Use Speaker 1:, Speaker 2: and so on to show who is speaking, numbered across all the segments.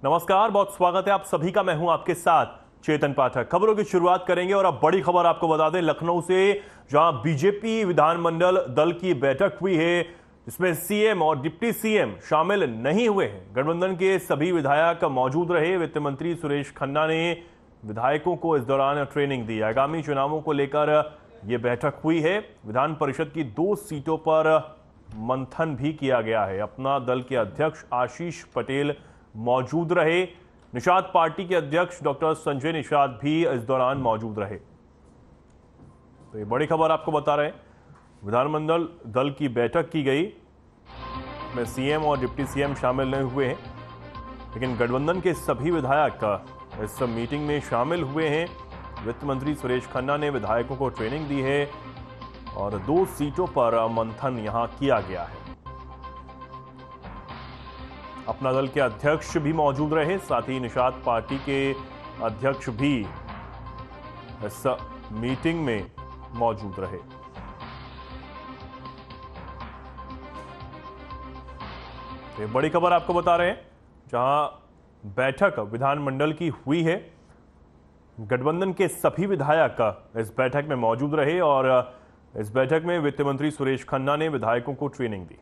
Speaker 1: नमस्कार, बहुत स्वागत है आप सभी का। मैं हूं आपके साथ चेतन पाठक। खबरों की शुरुआत करेंगे और अब बड़ी खबर आपको बता दें लखनऊ से, जहां बीजेपी विधानमंडल दल की बैठक हुई है, जिसमें सीएम और डिप्टी सीएम शामिल नहीं हुए हैं। गठबंधन के सभी विधायक मौजूद रहे। वित्त मंत्री सुरेश खन्ना ने विधायकों को इस दौरान ट्रेनिंग दी। आगामी चुनावों को लेकर यह बैठक हुई है। विधान परिषद की 2 सीटों पर मंथन भी किया गया है। अपना दल के अध्यक्ष आशीष पटेल मौजूद रहे। निषाद पार्टी के अध्यक्ष डॉक्टर संजय निषाद भी इस दौरान मौजूद रहे। तो ये बड़ी खबर आपको बता रहे हैं। विधानमंडल दल की बैठक की गई, में सीएम और डिप्टी सीएम शामिल नहीं हुए हैं, लेकिन गठबंधन के सभी विधायक इस मीटिंग में शामिल हुए हैं। वित्त मंत्री सुरेश खन्ना ने विधायकों को ट्रेनिंग दी है और 2 सीटों पर मंथन यहां किया गया है। अपना दल के अध्यक्ष भी मौजूद रहे, साथ ही निषाद पार्टी के अध्यक्ष भी इस मीटिंग में मौजूद रहे। ये बड़ी खबर आपको बता रहे हैं, जहां बैठक विधानमंडल की हुई है। गठबंधन के सभी विधायक इस बैठक में मौजूद रहे और इस बैठक में वित्त मंत्री सुरेश खन्ना ने विधायकों को ट्रेनिंग दी।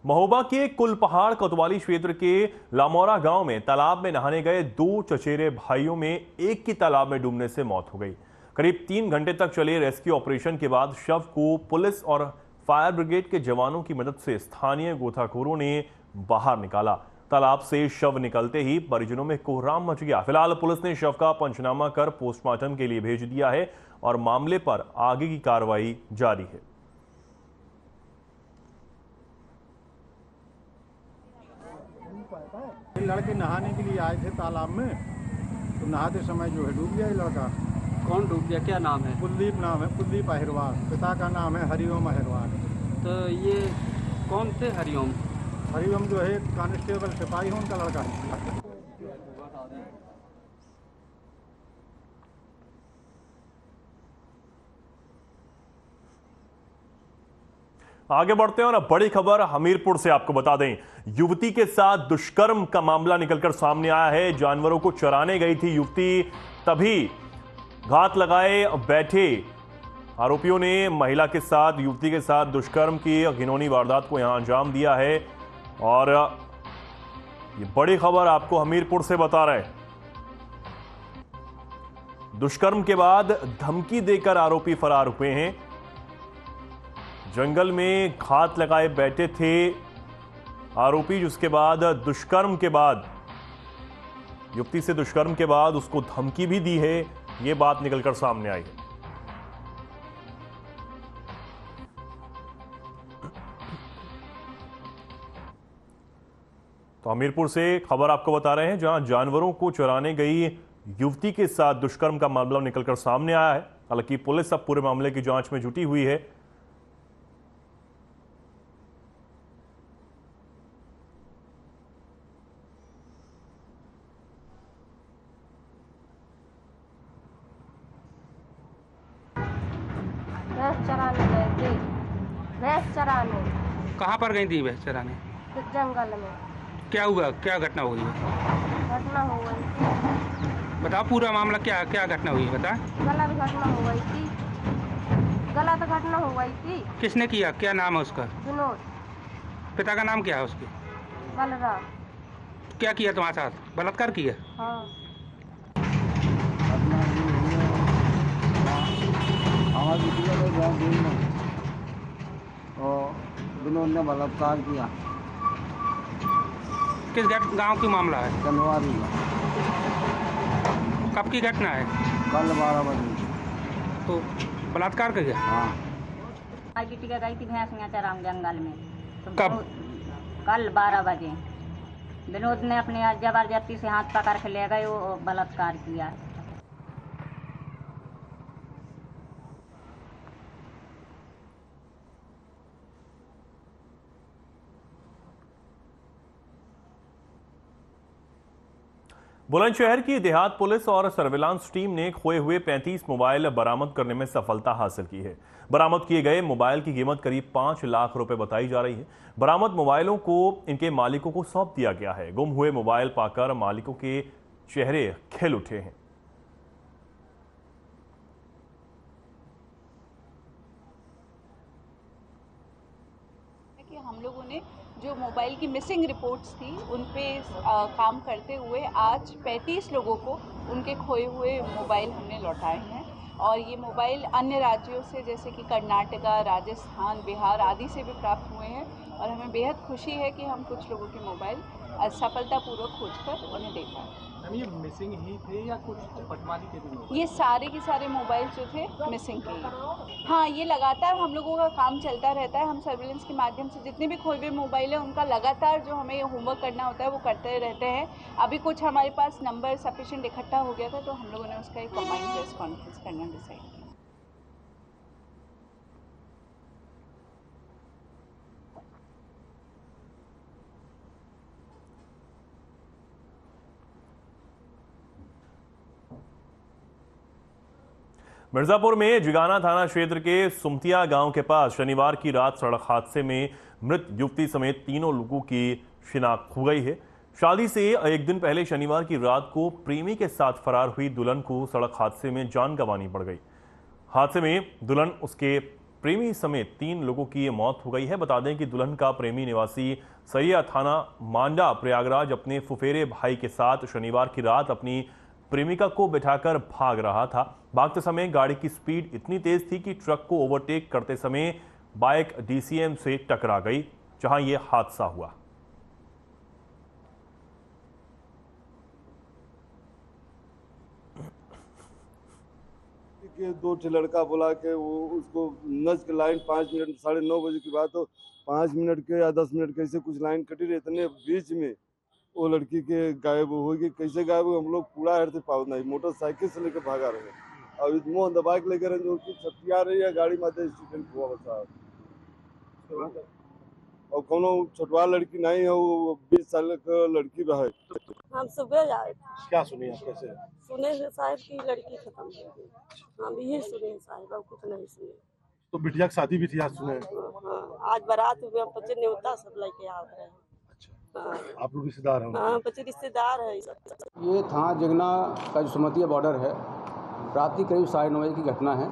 Speaker 1: महोबा के कुलपहाड़ कोतवाली क्षेत्र के लामोरा गांव में तालाब में नहाने गए 2 चचेरे भाइयों में एक की तालाब में डूबने से मौत हो गई। करीब 3 घंटे तक चले रेस्क्यू ऑपरेशन के बाद शव को पुलिस और फायर ब्रिगेड के जवानों की मदद से स्थानीय गोताखोरों ने बाहर निकाला। तालाब से शव निकलते ही परिजनों में कोहराम मच गया। फिलहाल पुलिस ने शव का पंचनामा कर पोस्टमार्टम के लिए भेज दिया है और मामले पर आगे की कार्रवाई जारी है।
Speaker 2: लड़के नहाने के लिए आए थे तालाब में, तो नहाते समय जो है डूब गया ये लड़का।
Speaker 3: कौन डूब गया, क्या नाम है?
Speaker 2: कुलदीप नाम है, कुलदीप अहिरवार। पिता का नाम है हरिओम अहिरवार।
Speaker 3: तो ये कौन थे हरिओम?
Speaker 2: हरिओम जो है कांस्टेबल सिपाही है, उनका लड़का है।
Speaker 1: आगे बढ़ते हैं और अब बड़ी खबर हमीरपुर से आपको बता दें। युवती के साथ दुष्कर्म का मामला निकलकर सामने आया है। जानवरों को चराने गई थी युवती, तभी घात लगाए बैठे आरोपियों ने महिला के साथ, युवती के साथ दुष्कर्म की घिनौनी वारदात को यहां अंजाम दिया है। और ये बड़ी खबर आपको हमीरपुर से बता रहे हैं। दुष्कर्म के बाद धमकी देकर आरोपी फरार हुए हैं। जंगल में घात लगाए बैठे थे आरोपी, जिसके बाद दुष्कर्म के बाद, युवती से दुष्कर्म के बाद उसको धमकी भी दी है। यह बात निकलकर सामने आई है। तो हमीरपुर से खबर आपको बता रहे हैं, जहां जानवरों को चराने गई युवती के साथ दुष्कर्म का मामला निकलकर सामने आया है। हालांकि पुलिस अब पूरे मामले की जांच में जुटी हुई है।
Speaker 4: भैंस चराने गए थे। भैंस चराने।
Speaker 3: कहाँ पर गई थी भैंस चराने?
Speaker 4: जंगल में।
Speaker 3: क्या हुआ, क्या घटना हुई है?
Speaker 4: घटना हो गई थी।
Speaker 3: बताओ पूरा मामला, क्या क्या घटना हुई है, बता।
Speaker 4: गलत घटना हो गई थी। गलत घटना हो गई थी।
Speaker 3: किसने किया, क्या नाम है उसका?
Speaker 4: विनोद।
Speaker 3: पिता का नाम क्या है उसके?
Speaker 4: बलराम।
Speaker 3: क्या किया तुम्हारे साथ, बलात्कार किया?
Speaker 4: हाँ।
Speaker 5: और विनोद ने बलात्कार किया।
Speaker 3: किस गांव की मामला है?
Speaker 5: जनवारी का।
Speaker 3: कब की घटना है?
Speaker 5: कल 12 बजे।
Speaker 3: तो बलात्कार कर गया?
Speaker 5: हाँ।
Speaker 6: आज बिटिया गई थी भैंस यहाँ चराऊं जंगल में। तो
Speaker 3: कब?
Speaker 6: कल 12 बजे विनोद ने अपने जबरदस्ती से हाथ पकड़ के ले गए, वो बलात्कार किया।
Speaker 1: बुलंदशहर की देहात पुलिस और सर्विलांस टीम ने खोए हुए 35 मोबाइल बरामद करने में सफलता हासिल की है। बरामद किए गए मोबाइल की कीमत करीब 5 लाख रुपए बताई जा रही है। बरामद मोबाइलों को इनके मालिकों को सौंप दिया गया है। गुम हुए मोबाइल पाकर मालिकों के चेहरे खिल उठे हैं।
Speaker 7: कि हम लोगों ने जो मोबाइल की मिसिंग रिपोर्ट्स थी उन पे काम करते हुए आज 35 लोगों को उनके खोए हुए मोबाइल हमने लौटाए हैं। और ये मोबाइल अन्य राज्यों से जैसे कि कर्नाटका, राजस्थान, बिहार आदि से भी प्राप्त हुए हैं। और हमें बेहद खुशी है कि हम कुछ लोगों के मोबाइल सफलतापूर्वक खोजकर उन्हें दे पाए।
Speaker 2: ये मिसिंग ही थे या कुछ पटवारी के भी?
Speaker 7: ये सारे के सारे मोबाइल जो थे मिसिंग के ही। हाँ, ये लगातार हम लोगों का काम चलता रहता है। हम सर्विलेंस के माध्यम से जितने भी खोए हुए मोबाइल है उनका लगातार जो हमें होमवर्क करना होता है वो करते रहते हैं। अभी कुछ हमारे पास नंबर सफिशिएंट इकट्ठा हो गया था तो हम लोगों ने उसका एक कंबाइंड प्रेस कॉन्फ्रेंस करना डिसाइड किया।
Speaker 1: मिर्जापुर में जिगाना थाना क्षेत्र के सुमतिया गांव के पास शनिवार की रात सड़क हादसे में मृत युवती समेत 3 लोगों की शिनाख्त हो गई है। शादी से एक दिन पहले शनिवार की रात को प्रेमी के साथ फरार हुई दुल्हन को सड़क हादसे में जान गंवानी पड़ गई। हादसे में दुल्हन, उसके प्रेमी समेत 3 लोगों की मौत हो गई है। बता दें कि दुल्हन का प्रेमी निवासी सैया थाना मांडा प्रयागराज अपने फुफेरे भाई के साथ शनिवार की रात अपनी प्रेमिका को बिठाकर भाग रहा था। भागते समय गाड़ी की स्पीड इतनी तेज थी कि ट्रक को ओवरटेक करते समय बाइक डीसीएम से टकरा गई, जहां यह हादसा हुआ।
Speaker 8: कि 2 लड़का बुला के वो उसको नच के लाइन 5 मिनट 9:30 बजे की बात हो 5 मिनट के या 10 मिनट कैसे कुछ लाइन कटी रही, इतने बीच में वो लड़की के गायब हो गई। कैसे गायब हुई हम लोग पूरा हरते पाव नहीं, मोटरसाइकिल से लेकर भागा रहे और मुँह अंदर बाइक लेकर रहे जो उसकी छतिया रही है गाड़ी माते एक्सीडेंट हुआ बता। और कोनो छोटवा लड़की नहीं है, वो 20 साल का लड़की है।
Speaker 9: हम सुबह आए थे।
Speaker 2: क्या सुनी आप? कैसे
Speaker 9: सुने हैं साहब की लड़की खत्म हो गई। हम यही सुने हैं साहब, और कुछ नहीं सुने।
Speaker 2: तो बिटिया की शादी भी थी आज सुने?
Speaker 9: हाँ, आज बारात हुए, हम बच्चे न्योता सब लेके आ रहे हैं।
Speaker 2: अच्छा, आप लोग रिश्तेदार हैं?
Speaker 9: हाँ, बच्चे रिश्तेदार है सब।
Speaker 5: ये थाना जगना का जो सुमतिया बॉर्डर है, रात की करीब 9:30 बजे की घटना है,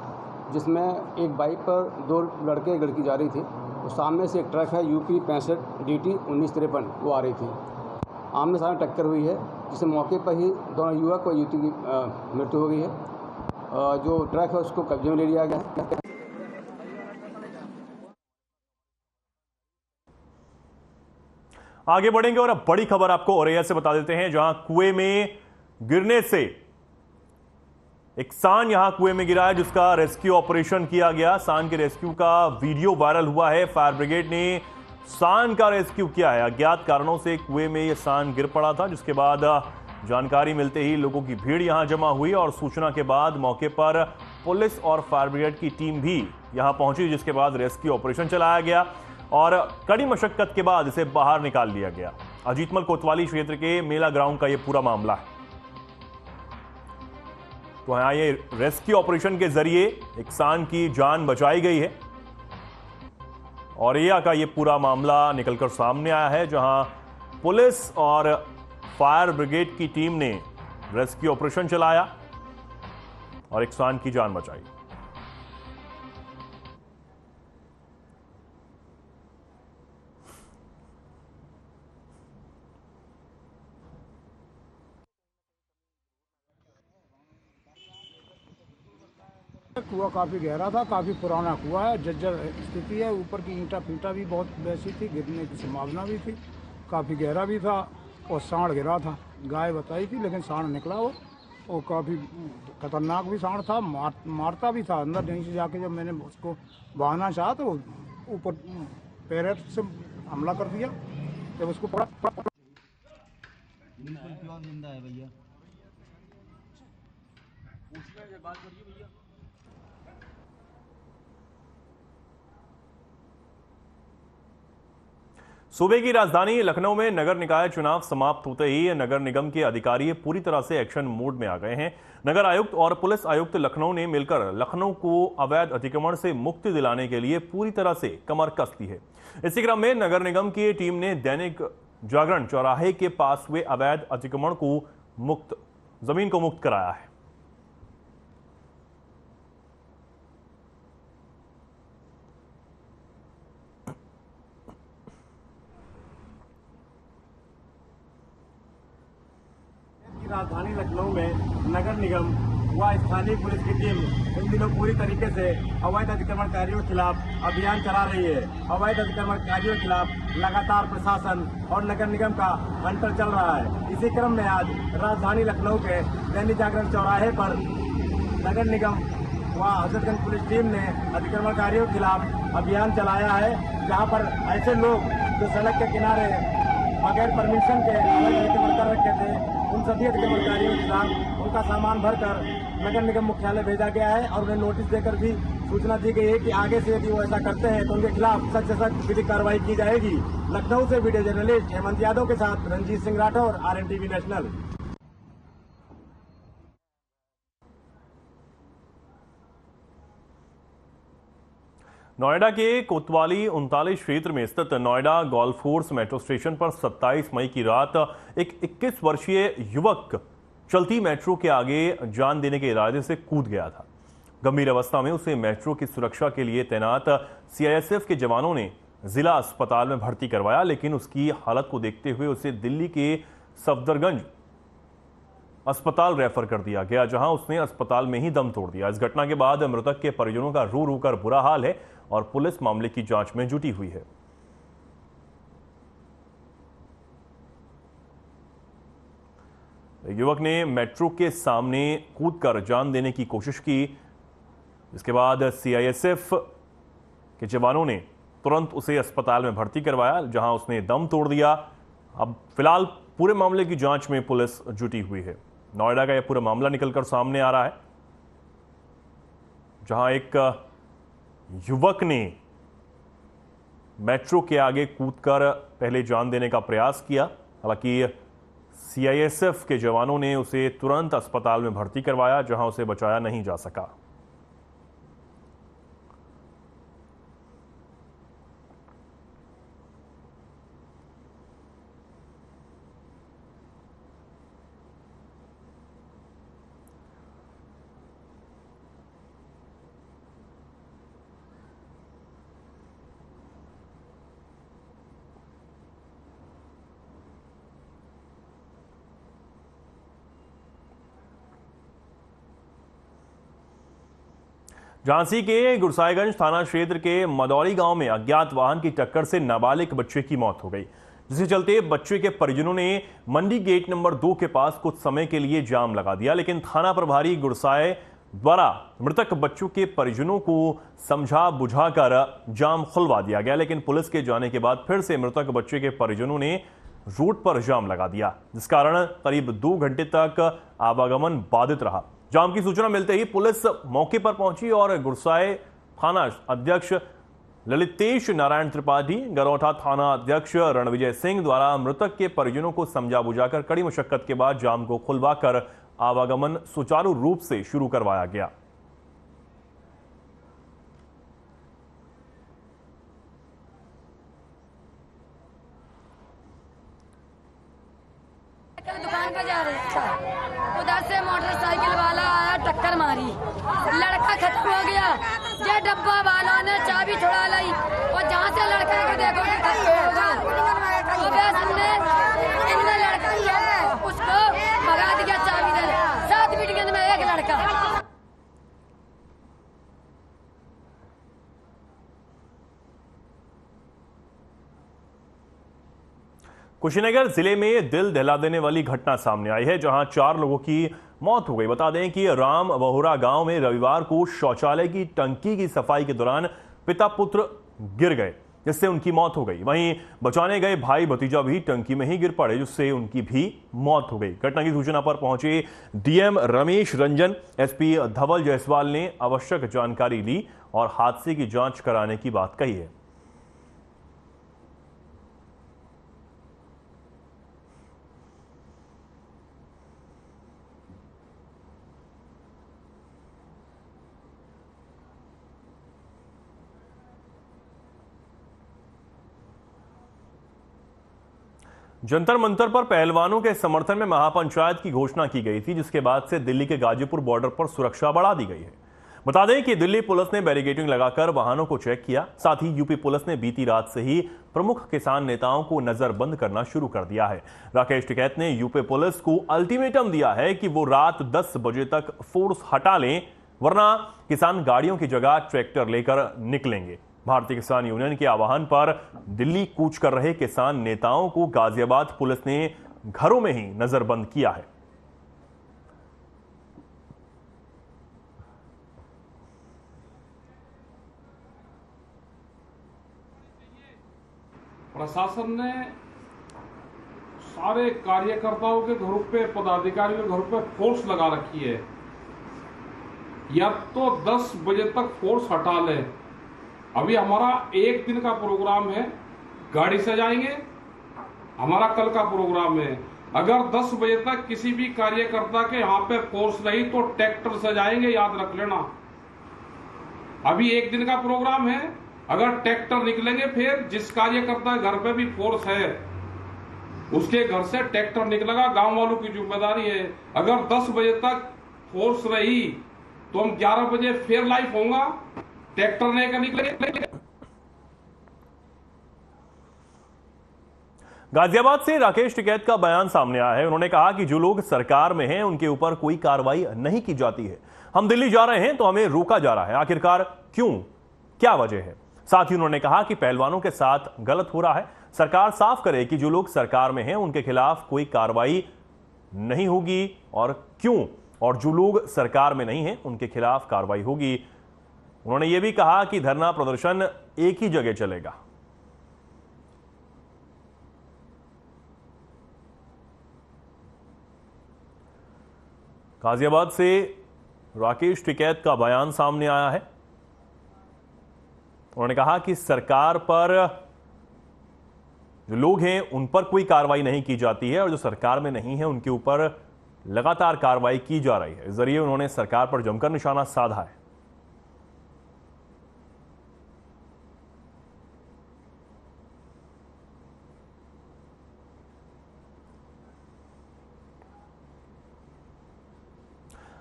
Speaker 5: जिसमें एक बाइक पर 2 लड़के एक लड़की जा रही थी। तो सामने से एक ट्रक है UP 65 DT 1953 वो आ रही थी। आमने सामने टक्कर हुई है, जिससे मौके पर ही दोनों युवक और युवती की मृत्यु हो गई है। जो ट्रक है उसको कब्जे में ले लिया गया है।
Speaker 1: आगे बढ़ेंगे और अब बड़ी खबर आपको औरैया से बता देते हैं, जहां कुएं में गिरने से एक सांड यहां कुएं में गिरा है, जिसका रेस्क्यू ऑपरेशन किया गया। सांड के रेस्क्यू का वीडियो वायरल हुआ है। फायर ब्रिगेड ने सांड का रेस्क्यू किया है। अज्ञात कारणों से कुएं में यह सांड गिर पड़ा था, जिसके बाद जानकारी मिलते ही लोगों की भीड़ यहां जमा हुई और सूचना के बाद मौके पर पुलिस और फायर ब्रिगेड की टीम भी यहां पहुंची, जिसके बाद रेस्क्यू ऑपरेशन चलाया गया और कड़ी मशक्कत के बाद इसे बाहर निकाल लिया गया। अजीतमल कोतवाली क्षेत्र के मेला ग्राउंड का यह पूरा मामला है। तो यहां ये रेस्क्यू ऑपरेशन के जरिए एक सांड की जान बचाई गई है। औरैया का ये पूरा मामला निकलकर सामने आया है, जहां पुलिस और फायर ब्रिगेड की टीम ने रेस्क्यू ऑपरेशन चलाया और एक सांड की जान बचाई।
Speaker 2: कुआं काफ़ी गहरा था, काफ़ी पुराना कुआं है, जर्जर स्थिति है। ऊपर की ईंटा फींटा भी बहुत वैसी थी, गिरने की संभावना भी थी। काफ़ी गहरा भी था और सांड गिरा था। गाय बताई थी लेकिन सांड निकला वो, और काफ़ी खतरनाक भी सांड था, मारता भी था। अंदर यहीं से जाके जब मैंने उसको बहाना चाहा तो ऊपर पैर से हमला कर दिया। जब उसको पड़ा
Speaker 5: बिल्कुल प्योर जिंदा है भैया।
Speaker 2: बात करिए भैया।
Speaker 1: सूबे की राजधानी लखनऊ में नगर निकाय चुनाव समाप्त होते ही नगर निगम के अधिकारी पूरी तरह से एक्शन मोड में आ गए हैं। नगर आयुक्त और पुलिस आयुक्त लखनऊ ने मिलकर लखनऊ को अवैध अतिक्रमण से मुक्ति दिलाने के लिए पूरी तरह से कमर कस दी है। इसी क्रम में नगर निगम की टीम ने दैनिक जागरण चौराहे के पास हुए अवैध अतिक्रमण को जमीन को मुक्त कराया है।
Speaker 10: राजधानी लखनऊ में नगर निगम व स्थानीय पुलिस की टीम इन दिनों पूरी तरीके से अवैध अतिक्रमणकारियों के खिलाफ अभियान चला रही है। अवैध अतिक्रमणकारियों के खिलाफ लगातार प्रशासन और नगर निगम का हंटर चल रहा है। इसी क्रम में आज राजधानी लखनऊ के दैनिक जागरण चौराहे पर नगर निगम व हजरतगंज पुलिस टीम ने अतिक्रमणकारियों के खिलाफ अभियान चलाया है, जहाँ पर ऐसे लोग जो सड़क के किनारे बगैर परमिशन के अवैध अतिक्रमण कर रखे थे, उन सभी अतिक्रमणकारियों के साथ उनका सामान भरकर नगर निगम मुख्यालय भेजा गया है और उन्हें नोटिस देकर भी सूचना दी गई है कि आगे से यदि वो ऐसा करते हैं तो उनके खिलाफ सख्त से सख्त विधिक कार्रवाई की जाएगी। लखनऊ से वीडियो जर्नलिस्ट हेमंत यादव के साथ रंजीत सिंह राठौर, RNTV नेशनल।
Speaker 1: नोएडा के कोतवाली 39 क्षेत्र में स्थित Noida golf course metro station पर 27 मई की रात एक 21 वर्षीय युवक चलती मेट्रो के आगे जान देने के इरादे से कूद गया था। गंभीर अवस्था में उसे मेट्रो की सुरक्षा के लिए तैनात CISF के जवानों ने जिला अस्पताल में भर्ती करवाया, लेकिन उसकी हालत को देखते हुए उसे दिल्ली के सफदरगंज अस्पताल रेफर कर दिया गया, जहां उसने अस्पताल में ही दम तोड़ दिया। इस घटना के बाद मृतक के परिजनों का रो रो कर बुरा हाल है और पुलिस मामले की जांच में जुटी हुई है। युवक ने मेट्रो के सामने कूदकर जान देने की कोशिश की, जिसके बाद CISF के जवानों ने तुरंत उसे अस्पताल में भर्ती करवाया, जहां उसने दम तोड़ दिया। अब फिलहाल पूरे मामले की जांच में पुलिस जुटी हुई है। नोएडा का यह पूरा मामला निकलकर सामने आ रहा है, जहां एक युवक ने मेट्रो के आगे कूदकर पहले जान देने का प्रयास किया। हालांकि CISF के जवानों ने उसे तुरंत अस्पताल में भर्ती करवाया, जहां उसे बचाया नहीं जा सका। झांसी के गुरसाईगंज थाना क्षेत्र के मदौरी गांव में अज्ञात वाहन की टक्कर से नाबालिग बच्चे की मौत हो गई, जिसके चलते बच्चे के परिजनों ने मंडी गेट नंबर 2 के पास कुछ समय के लिए जाम लगा दिया, लेकिन थाना प्रभारी गुरसाई द्वारा मृतक बच्चों के परिजनों को समझा बुझाकर जाम खुलवा दिया गया। लेकिन पुलिस के जाने के बाद फिर से मृतक बच्चे के परिजनों ने रोड पर जाम लगा दिया, जिस कारण करीब 2 घंटे तक आवागमन बाधित रहा। जाम की सूचना मिलते ही पुलिस मौके पर पहुंची और गुरसाई थाना अध्यक्ष ललितेश नारायण त्रिपाठी, गरौठा थाना अध्यक्ष रणविजय सिंह द्वारा मृतक के परिजनों को समझा बुझाकर कड़ी मशक्कत के बाद जाम को खुलवाकर आवागमन सुचारू रूप से शुरू करवाया गया।
Speaker 11: दुकान पे जा रहे था, उधर से मोटरसाइकिल वाला आया, टक्कर मारी, लड़का खत्म हो गया। ये डब्बा वालों ने चाबी छुड़ा ली और जहाँ से लड़का को देखो इनने लड़का उसको भगा दिया, चाबी दे 7 वीडियो में एक लड़का।
Speaker 1: कुशीनगर जिले में दिल दहला देने वाली घटना सामने आई है, जहां 4 लोगों की मौत हो गई। बता दें कि राम बहुरा गांव में रविवार को शौचालय की टंकी की सफाई के दौरान पिता पुत्र गिर गए, जिससे उनकी मौत हो गई। वहीं बचाने गए भाई भतीजा भी टंकी में ही गिर पड़े, जिससे उनकी भी मौत हो गई। घटना की सूचना पर पहुंचे DM रमेश रंजन, SP धवल जायसवाल ने आवश्यक जानकारी ली और हादसे की जांच कराने की बात कही है। जंतर मंतर पर पहलवानों के समर्थन में महापंचायत की घोषणा की गई थी, जिसके बाद से दिल्ली के गाजीपुर बॉर्डर पर सुरक्षा बढ़ा दी गई है। बता दें कि दिल्ली पुलिस ने बैरिकेडिंग लगाकर वाहनों को चेक किया। साथ ही यूपी पुलिस ने बीती रात से ही प्रमुख किसान नेताओं को नजरबंद करना शुरू कर दिया है। राकेश टिकैत ने यूपी पुलिस को अल्टीमेटम दिया है कि वो रात 10 बजे तक फोर्स हटा लें, वरना किसान गाड़ियों की जगह ट्रैक्टर लेकर निकलेंगे। भारतीय किसान यूनियन के आह्वान पर दिल्ली कूच कर रहे किसान नेताओं को गाजियाबाद पुलिस ने घरों में ही नजरबंद किया है।
Speaker 12: प्रशासन ने सारे कार्यकर्ताओं के घरों पे, पदाधिकारियों के घरों पे फोर्स लगा रखी है। या तो 10 बजे तक फोर्स हटा ले। अभी हमारा एक दिन का प्रोग्राम है, गाड़ी सजाएंगे, हमारा कल का प्रोग्राम है। अगर 10 बजे तक किसी भी कार्यकर्ता के यहाँ पे फोर्स रही तो ट्रैक्टर सजाएंगे, याद रख लेना। अभी एक दिन का प्रोग्राम है, अगर ट्रैक्टर निकलेंगे, फिर जिस कार्यकर्ता घर पे भी फोर्स है उसके घर से ट्रैक्टर निकलेगा, गांव वालों की जिम्मेदारी है। अगर 10 बजे तक फोर्स रही तो हम 11 बजे फिर लाइव होगा, ट्रैक्टर लेकर निकलेंगे।
Speaker 1: गाजियाबाद से राकेश टिकैत का बयान सामने आया है। उन्होंने कहा कि जो लोग सरकार में हैं उनके ऊपर कोई कार्रवाई नहीं की जाती है। हम दिल्ली जा रहे हैं तो हमें रोका जा रहा है, आखिरकार क्यों, क्या वजह है? साथ ही उन्होंने कहा कि पहलवानों के साथ गलत हो रहा है, सरकार साफ करे कि जो लोग सरकार में हैं उनके खिलाफ कोई कार्रवाई नहीं होगी और क्यों, और जो लोग सरकार में नहीं हैं उनके खिलाफ कार्रवाई होगी। उन्होंने यह भी कहा कि धरना प्रदर्शन एक ही जगह चलेगा। गाजियाबाद से राकेश टिकैत का बयान सामने आया है। उन्होंने कहा कि सरकार पर जो लोग हैं उन पर कोई कार्रवाई नहीं की जाती है और जो सरकार में नहीं है उनके ऊपर लगातार कार्रवाई की जा रही है। इस जरिए उन्होंने सरकार पर जमकर निशाना साधा है।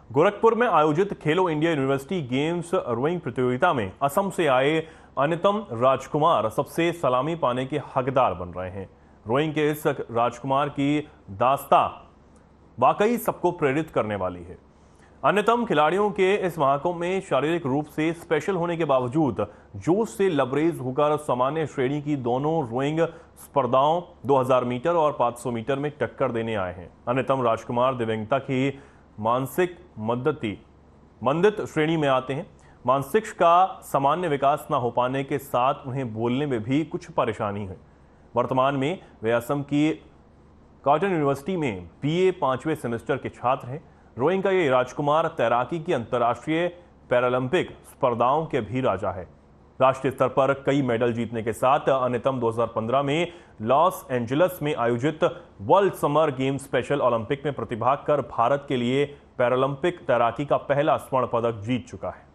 Speaker 1: गोरखपुर में आयोजित खेलो इंडिया यूनिवर्सिटी गेम्स रोइंग प्रतियोगिता में असम से आए अन्यतम राजकुमार सबसे सलामी पाने के हकदार बन रहे हैं। रोइंग के इस राजकुमार की दास्तां वाकई सबको प्रेरित करने वाली है। अन्यतम खिलाड़ियों के इस महाकुंभ में शारीरिक रूप से स्पेशल होने के बावजूद जोश से लबरेज होकर सामान्य श्रेणी की दोनों रोइंग स्पर्धाओं 2000 मीटर और 500 मीटर में टक्कर देने आए हैं। अन्यतम राजकुमार दिव्यांगता की मानसिक मंदित श्रेणी में आते हैं। मानसिक का सामान्य विकास न हो पाने के साथ उन्हें बोलने में भी कुछ परेशानी है। वर्तमान में वे असम की कॉटन यूनिवर्सिटी में बीए 5वें सेमेस्टर के छात्र हैं। रोइंग का ये राजकुमार तैराकी की अंतर्राष्ट्रीय पैरालंपिक स्पर्धाओं के भी राजा है। राष्ट्रीय स्तर पर कई मेडल जीतने के साथ अन्यतम 2015 में लॉस एंजलिस में आयोजित world summer game special Olympic में प्रतिभाग कर भारत के लिए पैरालंपिक तैराकी का पहला स्वर्ण पदक जीत चुका है।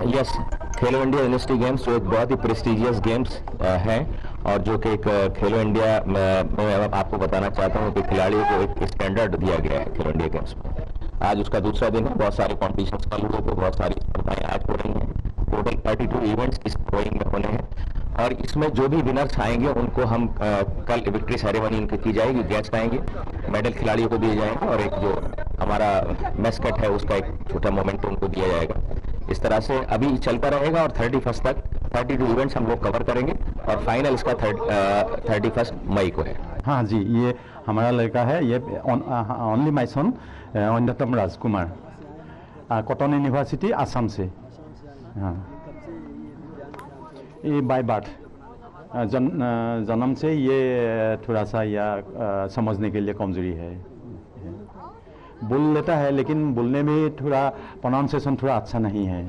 Speaker 13: यस, खेलो इंडिया यूनिवर्सिटी गेम्स जो एक बहुत ही प्रेस्टिजियस गेम्स हैं और जो कि एक खेलो इंडिया में आपको बताना चाहता हूँ कि खिलाड़ियों को एक स्टैंडर्ड दिया गया है खेलो इंडिया गेम्स में। आज उसका दूसरा दिन है, बहुत सारे कॉम्पिटिशन्स चालू हुए थे, बहुत सारी स्पर्धाएं आज हो रही हैं। टोटल 32 इवेंट्स इस रोइंग में होने हैं और इसमें जो भी विनर्स आएंगे उनको हम कल विक्ट्री सेरेमनी उनकी की जाएगी, गेस्ट आएंगे, मेडल खिलाड़ियों को दिए जाएंगे और एक जो हमारा मैस्कट है उसका एक छोटा मोमेंट उनको दिया जाएगा। इस तरह से अभी चलता रहेगा और 31 तक 32 इवेंट्स हम लोग कवर करेंगे और फाइनल इसका 31 मई को है।
Speaker 14: हाँ जी, ये हमारा लड़का है, ये ओनली माय सन अन्यतम राजकुमार, कॉटन यूनिवर्सिटी असम से। हाँ, ये बाय बर्थ जन्म से ये थोड़ा सा या समझने के लिए कमजोरी है। बोल लेता है लेकिन बोलने में थोड़ा प्रोनाउंसिएशन थोड़ा अच्छा नहीं है।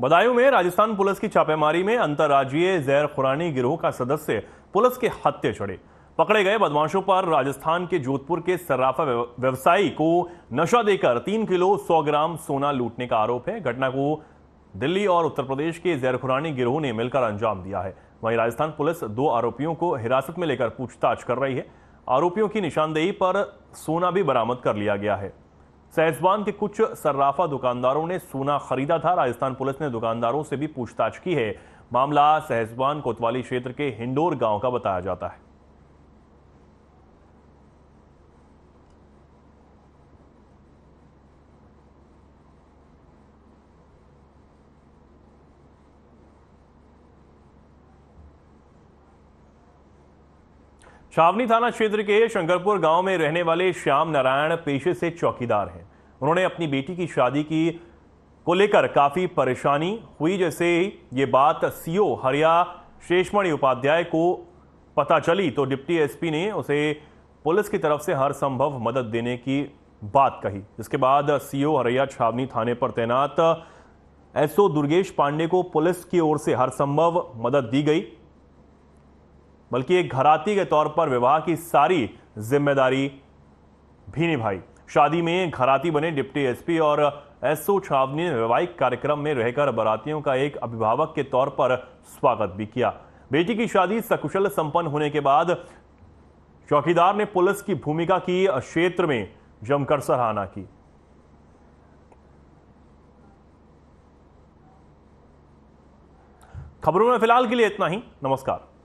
Speaker 1: बदायूं में राजस्थान पुलिस की छापेमारी में अंतर्राज्यीय जहर-खुरानी गिरोह का सदस्य पुलिस के हत्थे चढ़े। पकड़े गए बदमाशों पर राजस्थान के जोधपुर के सर्राफा व्यवसायी को नशा देकर 3 किलो 100 ग्राम सोना लूटने का आरोप है। घटना को दिल्ली और उत्तर प्रदेश के जहर-खुरानी गिरोह ने मिलकर अंजाम दिया है। वहीं राजस्थान पुलिस 2 आरोपियों को हिरासत में लेकर पूछताछ कर रही है। आरोपियों की निशानदेही पर सोना भी बरामद कर लिया गया है। सहसवान के कुछ सर्राफा दुकानदारों ने सोना खरीदा था। राजस्थान पुलिस ने दुकानदारों से भी पूछताछ की है। मामला सहसवान कोतवाली क्षेत्र के हिंडोर गांव का बताया जाता है। छावनी थाना क्षेत्र के शंकरपुर गांव में रहने वाले श्याम नारायण पेशे से चौकीदार हैं। उन्होंने अपनी बेटी की शादी को लेकर काफी परेशानी हुई। जैसे ये बात सीओ हरिया शेषमणि उपाध्याय को पता चली तो डिप्टी एसपी ने उसे पुलिस की तरफ से हर संभव मदद देने की बात कही। इसके बाद सीओ हरिया छावनी थाने पर तैनात एसओ दुर्गेश पांडे को पुलिस की ओर से हर संभव मदद दी गई, बल्कि एक घराती के तौर पर विवाह की सारी जिम्मेदारी भी निभाई। शादी में घराती बने डिप्टी एसपी और एसओ छावनी ने वैवाहिक कार्यक्रम में रहकर बारातियों का एक अभिभावक के तौर पर स्वागत भी किया। बेटी की शादी सकुशल संपन्न होने के बाद चौकीदार ने पुलिस की भूमिका की क्षेत्र में जमकर सराहना की। खबरों में फिलहाल के लिए इतना ही। नमस्कार।